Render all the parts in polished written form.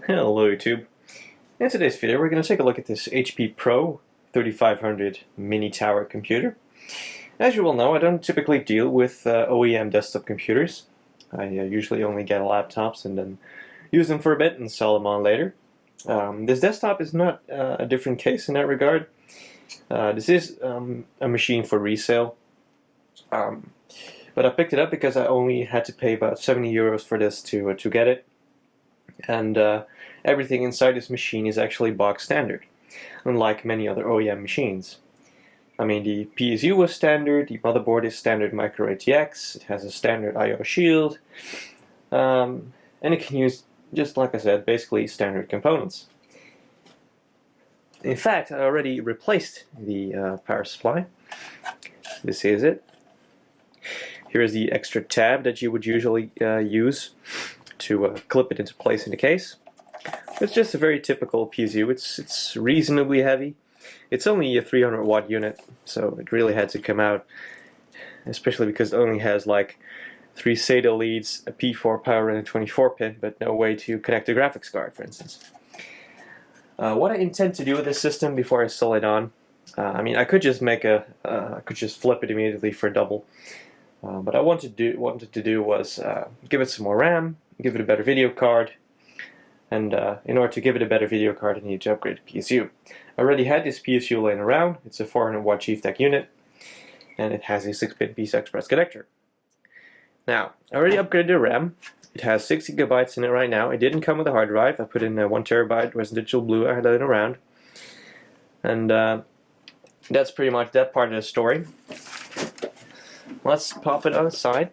Hello YouTube. In today's video we're going to take a look at this HP Pro 3500 mini tower computer. As you all know, I don't typically deal with OEM desktop computers. I usually only get laptops and then use them for a bit and sell them on later. This desktop is not a different case in that regard. This is a machine for resale. But I picked it up because I only had to pay about 70 euros for this to get it. And everything inside this machine is actually box standard, unlike many other OEM machines. I mean, the PSU was standard, the motherboard is standard micro ATX, it has a standard I/O shield, and it can use, just like I said, basically standard components. In fact, I already replaced the power supply. This is it. Here is the extra tab that you would usually use to clip it into place in the case. It's just a very typical PSU. It's reasonably heavy. It's only a 300 watt unit, so it really had to come out, especially because it only has like 3 SATA leads, a P4 power and a 24 pin, but no way to connect a graphics card, for instance. What I intend to do with this system before I sell it on, I mean, I could just make I could just flip it immediately for double. But I wanted to do was give it some more RAM, give it a better video card, and in order to give it a better video card, I need to upgrade the PSU. I already had this PSU laying around. It's a 400 watt Chief Tech unit, and it has a 6-pin PCI Express connector. Now, I already upgraded the RAM. It has 6 GB in it right now. It didn't come with a hard drive. I put in a 1 TB residential blue. I had that around, and that's pretty much that part of the story. Let's pop it on the side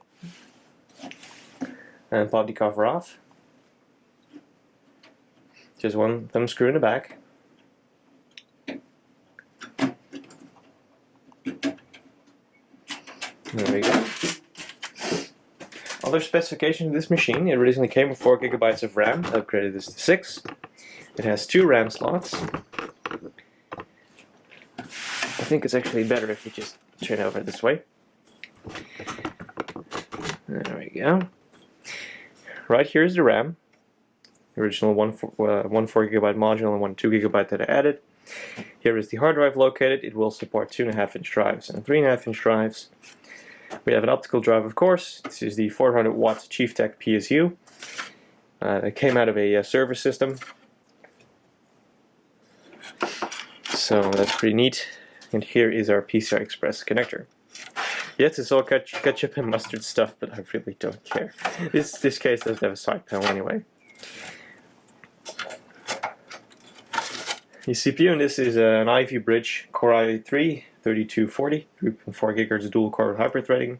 and pop the cover off. Just one thumb screw in the back. There we go. Other specifications of this machine: it originally came with 4 GB of RAM. I upgraded this to 6. It has 2 RAM slots. I think it's actually better if you just turn it over this way. There we go. Right here is the RAM. The original 1 4 GB module and 1 2 GB that I added. Here is the hard drive located. It will support 2.5-inch drives and 3.5-inch drives. We have an optical drive, of course. This is the 400 watt Chief Tech PSU. It came out of a server system, so that's pretty neat. And here is our PCI Express connector. Yes, it's all ketchup and mustard stuff, but I really don't care. This case doesn't have a side panel anyway. The CPU in this is an Ivy Bridge Core i3 3240, 3.4 GHz dual core hybrid threading.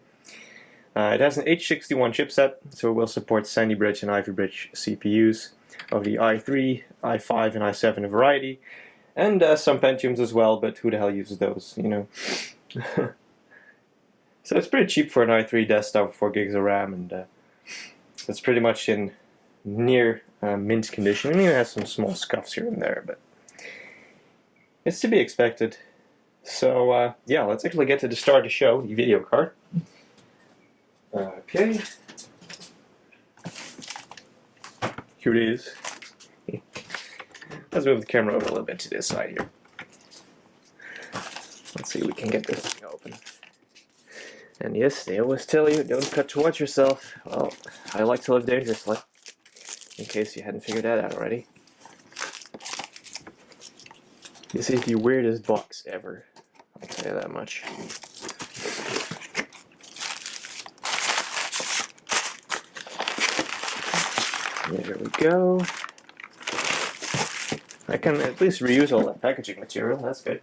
It has an H61 chipset, so it will support Sandy Bridge and Ivy Bridge CPUs of the i3, i5, and i7 variety, and some Pentiums as well, but who the hell uses those, you know? So it's pretty cheap for an i3 desktop, 4 gigs of RAM, and it's pretty much in near mint condition. I mean, it has some small scuffs here and there, but it's to be expected. So yeah, let's actually get to the start of the show, the video card. Okay. Here it is. Let's move the camera over a little bit to this side here. Let's see if we can get this thing open. And yes, they always tell you, don't cut to watch yourself. Well, I like to live dangerously, in case you hadn't figured that out already. This is the weirdest box ever, I'll tell you that much. There we go. I can at least reuse all that packaging material, that's good.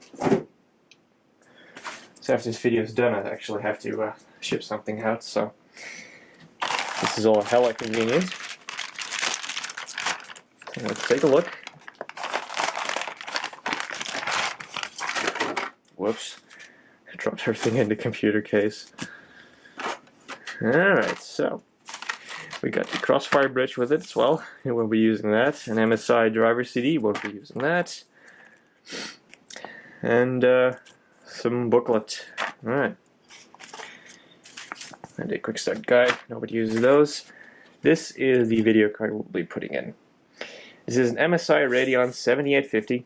So after this video is done, I actually have to ship something out, so this is all hella convenient. So let's take a look. Whoops, I dropped everything in the computer case. Alright, so we got the Crossfire bridge with it as well. We won't be using that. An MSI driver CD, won't be using that. And some booklet. Alright. And a quick start guide. Nobody uses those. This is the video card we'll be putting in. This is an MSI Radeon 7850.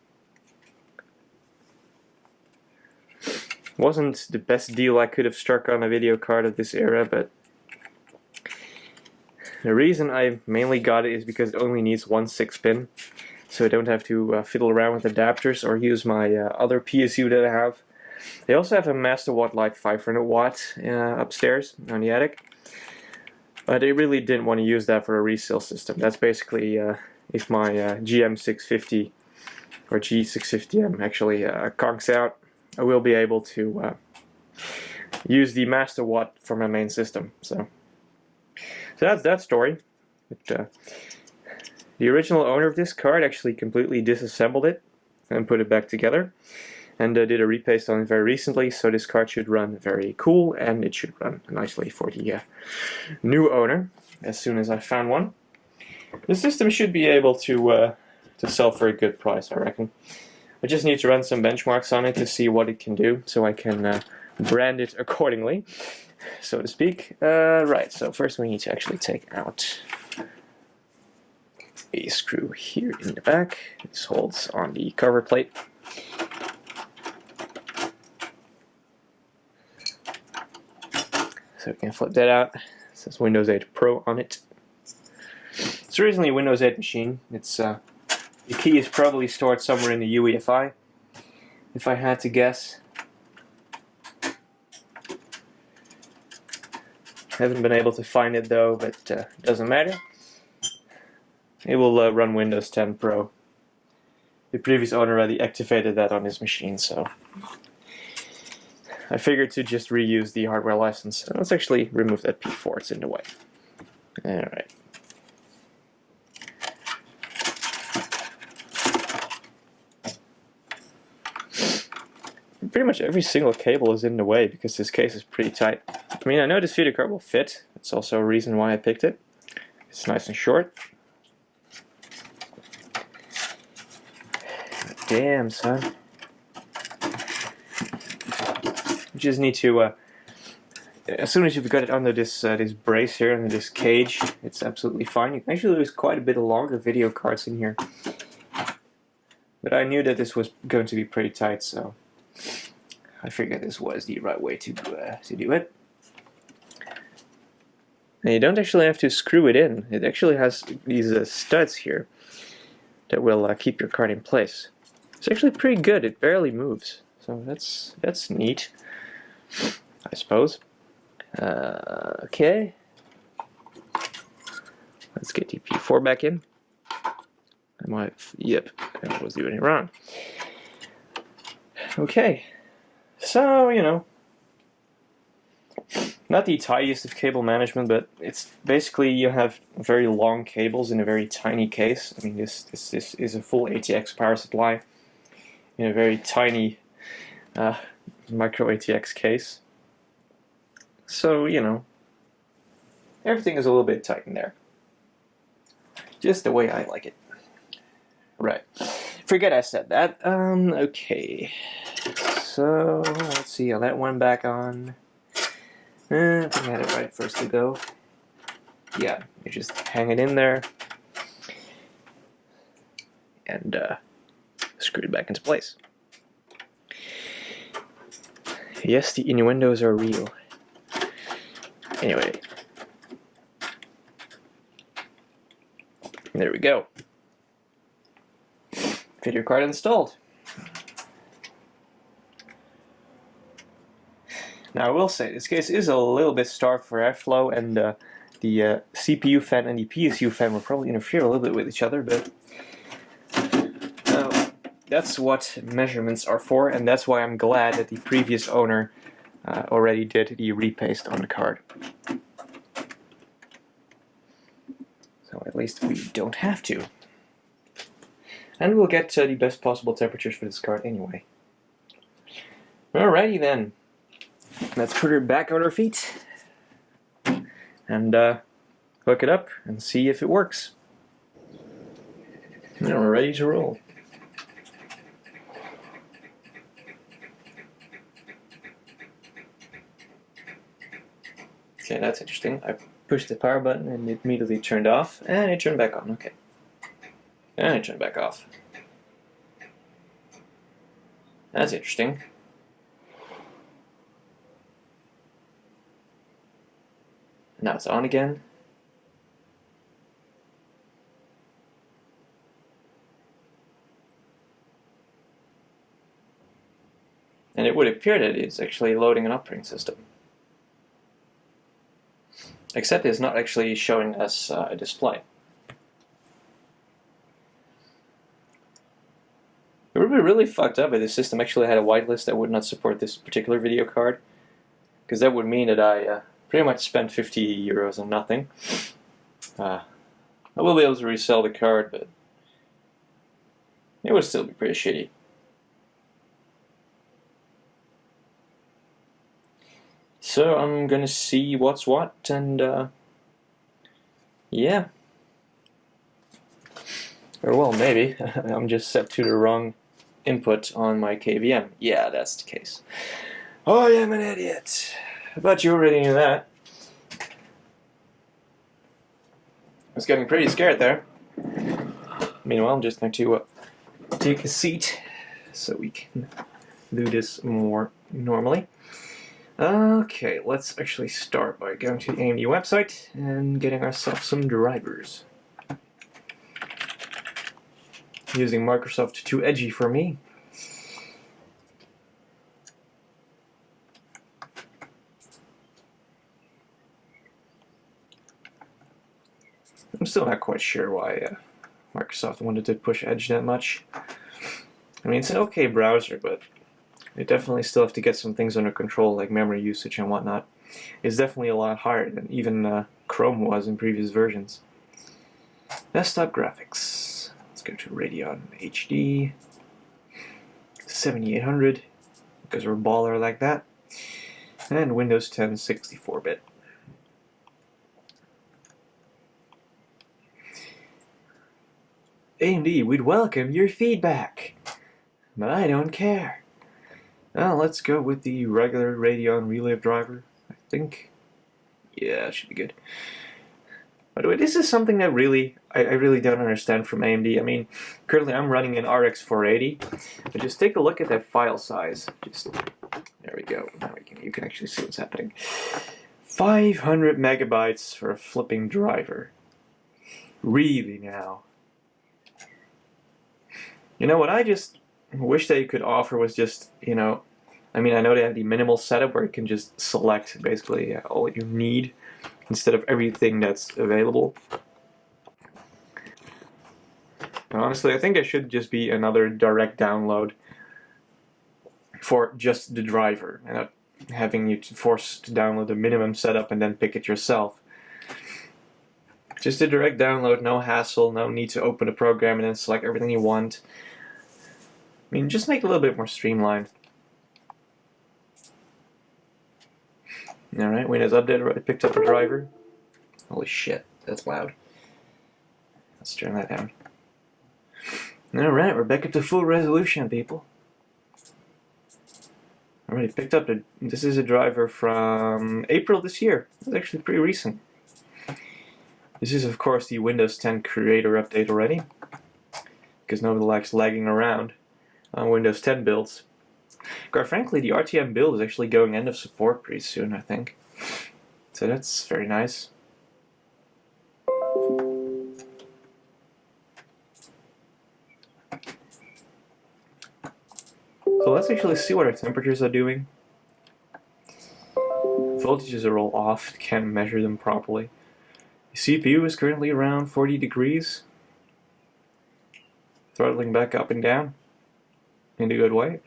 Wasn't the best deal I could have struck on a video card of this era, but the reason I mainly got it is because it only needs one 6-pin, so I don't have to fiddle around with adapters or use my other PSU that I have. They also have a Master Watt Light 500 watt upstairs on the attic, but I really didn't want to use that for a resale system. That's basically if my GM650 or G650M actually conks out, I will be able to use the Master Watt for my main system. So that's that story. But, the original owner of this card actually completely disassembled it and put it back together, and did a repaste on it very recently, so this card should run very cool, and it should run nicely for the new owner as soon as I found one. The system should be able to sell for a good price, I reckon. I just need to run some benchmarks on it to see what it can do, so I can brand it accordingly, so to speak. Right, so first we need to actually take out a screw here in the back. This holds on the cover plate. So we can flip that out. It says Windows 8 Pro on it. It's originally a Windows 8 machine. It's the key is probably stored somewhere in the UEFI, if I had to guess. Haven't been able to find it though, but doesn't matter. It will run Windows 10 Pro. The previous owner already activated that on his machine, so I figured to just reuse the hardware license. Let's actually remove that P4, it's in the way. Alright. Pretty much every single cable is in the way because this case is pretty tight. I mean, I know this video card will fit. That's also a reason why I picked it. It's nice and short. Damn, son. You just need to, as soon as you've got it under this this brace here, under this cage, it's absolutely fine. You can actually use quite a bit of longer video cards in here. But I knew that this was going to be pretty tight, so I figured this was the right way to do it. And you don't actually have to screw it in. It actually has these studs here that will keep your card in place. It's actually pretty good. It barely moves, so that's neat, I suppose. Okay, let's get the P4 back in. Yep, I was doing it wrong. Okay, so you know, not the tidiest of cable management, but it's basically you have very long cables in a very tiny case. I mean, this is a full ATX power supply in a very tiny micro ATX case. So, you know, everything is a little bit tight in there. Just the way I like it. Right. Forget I said that. Okay. So, let's see how that one back on. I think I had it right first to go. Yeah, you just hang it in there. And, screw it back into place. Yes, the innuendos are real. Anyway. There we go. Video card installed. Now I will say, this case is a little bit starved for airflow, and the CPU fan and the PSU fan will probably interfere a little bit with each other, but that's what measurements are for, and that's why I'm glad that the previous owner already did the repaste on the card. So at least we don't have to. And we'll get the best possible temperatures for this card anyway. Alrighty then. Let's put her back on her feet and hook it up and see if it works. And we're ready to roll. Okay, that's interesting. I pushed the power button and it immediately turned off, and it turned back on. Okay. And I turn it back off. That's interesting. Now it's on again. And it would appear that it's actually loading an operating system. Except it's not actually showing us a display. It would be really fucked up if the system actually had a whitelist that would not support this particular video card. Because that would mean that I pretty much spent 50 euros on nothing. I will be able to resell the card, but it would still be pretty shitty. So I'm gonna see what's what, and yeah. Or well, maybe. I'm just set to the wrong input on my KVM. Yeah, that's the case. Oh, I am an idiot. But you already knew that. I was getting pretty scared there. Meanwhile, I'm just going to take a seat so we can do this more normally. Okay, let's actually start by going to the AMD website and getting ourselves some drivers. Using Microsoft too edgy for me. I'm still not quite sure why Microsoft wanted to push Edge that much. I mean, it's an okay browser, but they definitely still have to get some things under control, like memory usage and whatnot. It's definitely a lot higher than even Chrome was in previous versions. Desktop graphics. Let's go to Radeon HD 7800, because we're a baller like that. And Windows 10 64-bit. AMD, we'd welcome your feedback, but I don't care. Well, let's go with the regular Radeon Relive driver, I think. Yeah, it should be good. By the way, this is something that I really don't understand from AMD. I mean, currently I'm running an RX 480, but just take a look at that file size. There we go. Now you can actually see what's happening. 500 megabytes for a flipping driver. Really now? You know, what I just wish they could offer was just, you know, I mean, I know they have the minimal setup where you can just select basically all you need instead of everything that's available. And honestly, I think it should just be another direct download for just the driver, and not having you forced to download the minimum setup and then pick it yourself. Just a direct download, no hassle, no need to open a program and then select everything you want. I mean, just make it a little bit more streamlined. Alright, Windows Update already picked up a driver. Holy shit, that's loud. Let's turn that down. Alright, we're back up to full resolution, people. Already picked up this is a driver from April this year. It's actually pretty recent. This is, of course, the Windows 10 Creator Update already, because nobody likes lagging around on Windows 10 builds. Quite frankly, the RTM build is actually going end of support pretty soon, I think. So that's very nice. So let's actually see what our temperatures are doing. Voltages are all off, can't measure them properly. The CPU is currently around 40 degrees. Throttling back up and down in a good way.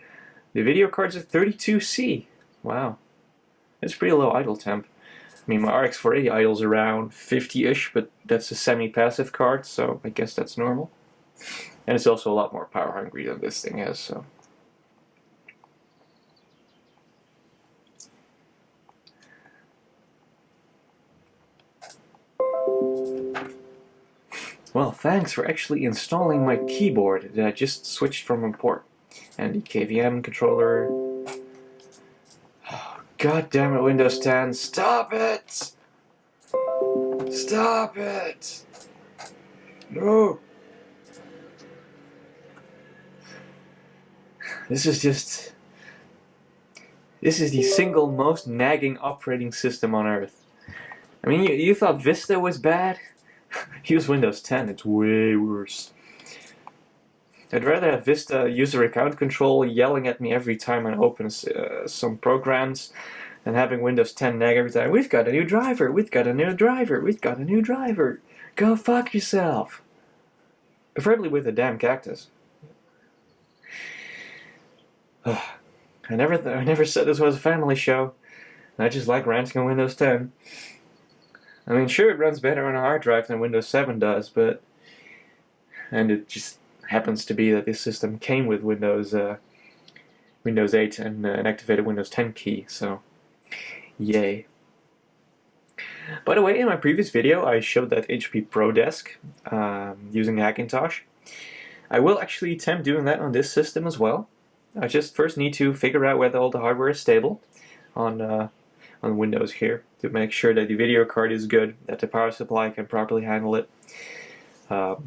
The video card's at 32C. Wow. That's pretty low idle temp. I mean, my RX 480 idles around 50-ish, but that's a semi-passive card, so I guess that's normal. And it's also a lot more power hungry than this thing is, so. Well, thanks for actually installing my keyboard that I just switched from a port. And the KVM controller. Oh, God damn it, Windows 10. Stop it! Stop it! No! This is the single most nagging operating system on Earth. I mean, you thought Vista was bad? Use Windows 10, it's way worse. I'd rather have Vista user account control yelling at me every time I open some programs than having Windows 10 nag every time. We've got a new driver, we've got a new driver, we've got a new driver. Go fuck yourself. Preferably with a damn cactus. I never said this was a family show. I just like ranting on Windows 10. I mean, sure, it runs better on a hard drive than Windows 7 does, but... And it just happens to be that this system came with Windows 8 and an activated Windows 10 key, so... Yay. By the way, in my previous video, I showed that HP Pro Desk using Hackintosh. I will actually attempt doing that on this system as well. I just first need to figure out whether all the hardware is stable on Windows here to make sure that the video card is good, that the power supply can properly handle it. I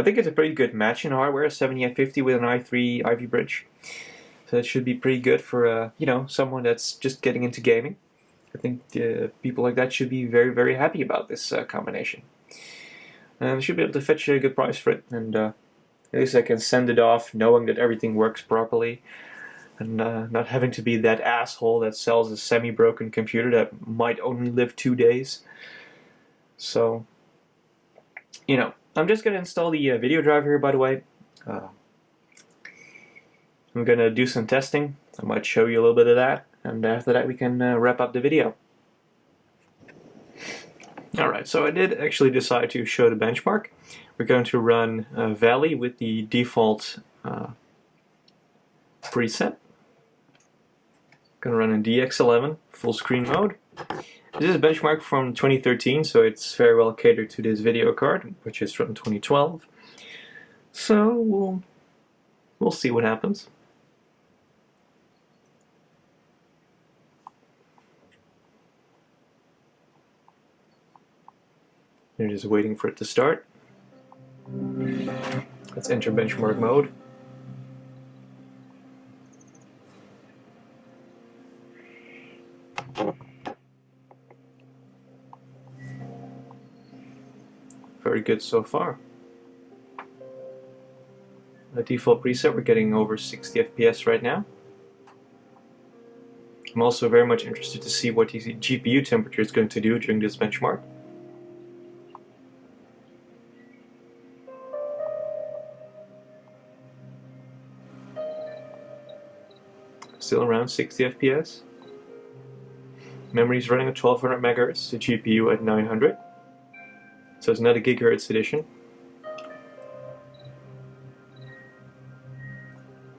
think it's a pretty good match in hardware, 7850 with an i3 Ivy bridge. So that should be pretty good for you know, someone that's just getting into gaming. I think people like that should be very, very happy about this combination. And I should be able to fetch a good price for it, and at least I can send it off knowing that everything works properly, and not having to be that asshole that sells a semi-broken computer that might only live 2 days. So, you know, I'm just going to install the video driver here, by the way. I'm going to do some testing. I might show you a little bit of that, and after that we can wrap up the video. Alright, so I did actually decide to show the benchmark. We're going to run Valley with the default preset. Going to run in DX11 full screen mode. This is a benchmark from 2013, so it's very well catered to this video card, which is from 2012. So we'll see what happens. They're just waiting for it to start. Let's enter benchmark mode. Very good so far. The default preset, we're getting over 60 FPS right now. I'm also very much interested to see what the GPU temperature is going to do during this benchmark. Still around 60 FPS. Memory is running at 1200 MHz, the GPU at 900. So it's not a gigahertz edition.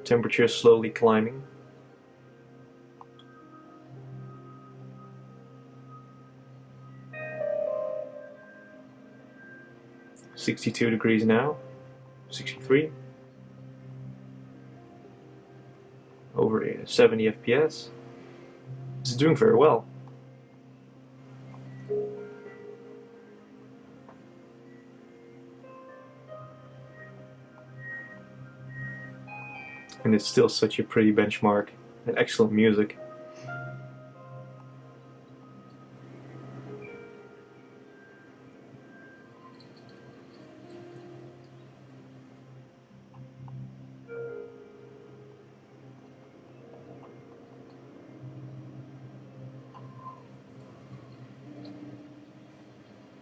Temperature is slowly climbing. .62 degrees now. 63. Over 70 FPS. It's doing very well. And it's still such a pretty benchmark and excellent music.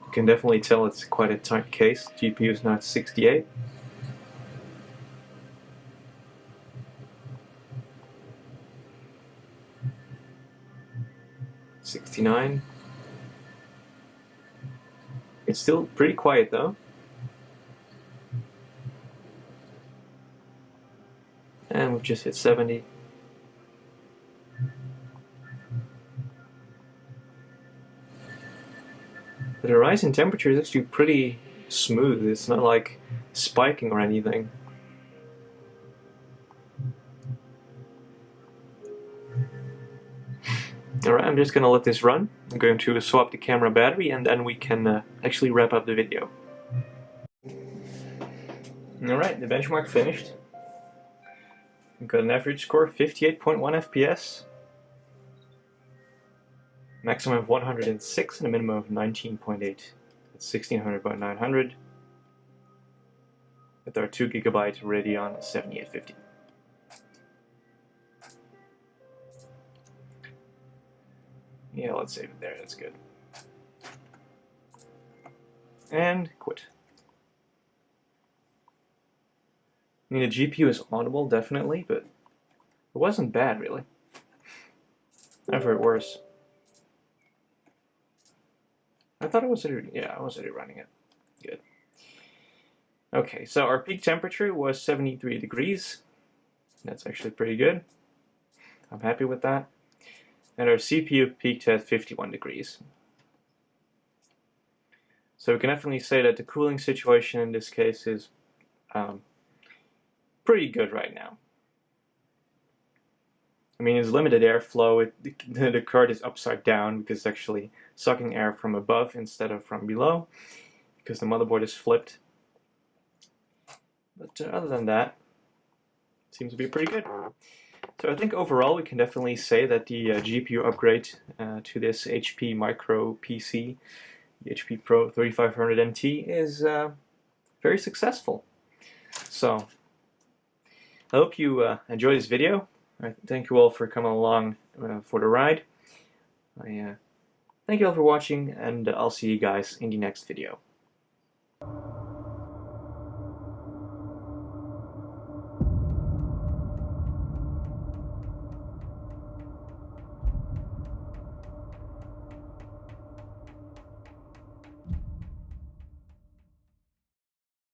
You can definitely tell it's quite a tight case. GPU is now at 68. .69. It's still pretty quiet though. And we've just hit 70. But the rise in temperature is actually pretty smooth. It's not like spiking or anything. Alright, I'm just going to let this run. I'm going to swap the camera battery and then we can actually wrap up the video. Alright, the benchmark finished. We've got an average score of 58.1 FPS, maximum of 106 and a minimum of 19.8. That's 1600 by 900 with our 2 GB Radeon 7850. Yeah, let's save it there, that's good. And quit. I mean, the GPU is audible, definitely, but it wasn't bad, really. I've heard worse. I thought it was already, yeah, I was already running it. Good. Okay, so our peak temperature was 73 degrees. That's actually pretty good. I'm happy with that. And our CPU peaked at 51 degrees. So we can definitely say that the cooling situation in this case is pretty good right now. I mean, it's limited airflow. The card is upside down because it's actually sucking air from above instead of from below, because the motherboard is flipped. But other than that, it seems to be pretty good. So I think overall we can definitely say that the GPU upgrade to this HP Micro PC, the HP Pro 3500 MT, is very successful. So I hope you enjoy this video. I thank you all for coming along for the ride. Thank you all for watching, and I'll see you guys in the next video.